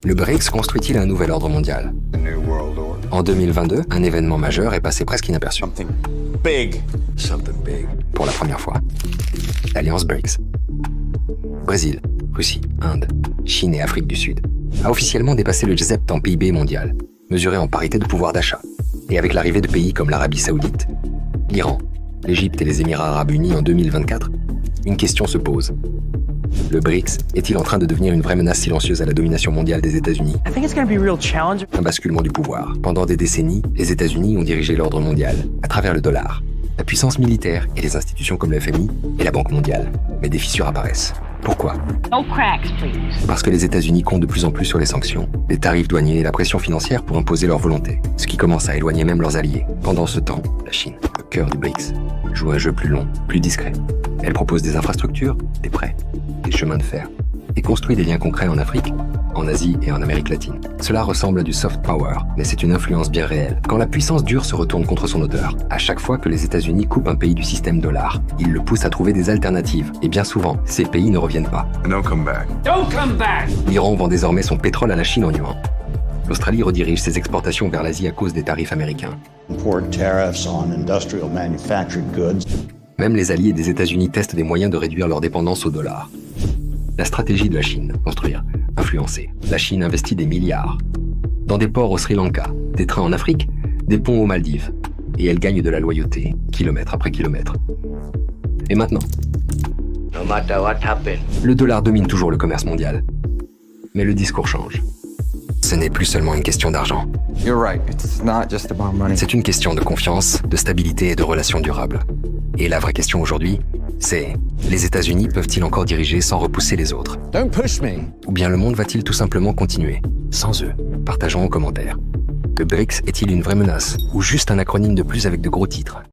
Le BRICS construit-il un nouvel ordre mondial? En 2022, un événement majeur est passé presque inaperçu. Something big. Pour la première fois. L'Alliance BRICS. Brésil, Russie, Inde, Chine et Afrique du Sud a officiellement dépassé le G7 en PIB mondial, mesuré en parité de pouvoir d'achat. Et avec l'arrivée de pays comme l'Arabie Saoudite, l'Iran, l'Égypte et les Émirats Arabes Unis en 2024, une question se pose. Le BRICS est-il en train de devenir une vraie menace silencieuse à la domination mondiale des États-Unis? Un basculement du pouvoir. Pendant des décennies, les États-Unis ont dirigé l'ordre mondial à travers le dollar, la puissance militaire et les institutions comme le FMI et la Banque mondiale. Mais des fissures apparaissent. Pourquoi? No cracks, please. Parce que les États-Unis comptent de plus en plus sur les sanctions, les tarifs douaniers et la pression financière pour imposer leur volonté, ce qui commence à éloigner même leurs alliés. Pendant ce temps, la Chine, le cœur du BRICS, joue un jeu plus long, plus discret. Elle propose des infrastructures, des prêts, des chemins de fer, et construit des liens concrets en Afrique, en Asie et en Amérique latine. Cela ressemble à du soft power, mais c'est une influence bien réelle. Quand la puissance dure se retourne contre son auteur, à chaque fois que les États-Unis coupent un pays du système dollar, ils le poussent à trouver des alternatives, et bien souvent, ces pays ne reviennent pas. No comeback. Don't come back! L'Iran vend désormais son pétrole à la Chine en yuan. L'Australie redirige ses exportations vers l'Asie à cause des tarifs américains. Import tariffs on industrial manufactured goods. Même les alliés des États-Unis testent des moyens de réduire leur dépendance au dollar. La stratégie de la Chine, construire, influencer. La Chine investit des milliards. Dans des ports au Sri Lanka, des trains en Afrique, des ponts aux Maldives. Et elle gagne de la loyauté, kilomètre après kilomètre. Et maintenant, No matter what happens. le dollar domine toujours le commerce mondial. Mais le discours change. Ce n'est plus seulement une question d'argent. You're right, it's not just about money. C'est une question de confiance, de stabilité et de relations durables. Et la vraie question aujourd'hui, c'est les États-Unis peuvent-ils encore diriger sans repousser les autres? Don't push me. Ou bien le monde va-t-il tout simplement continuer, sans eux? Partageons en commentaire. Le BRICS est-il une vraie menace ou juste un acronyme de plus avec de gros titres?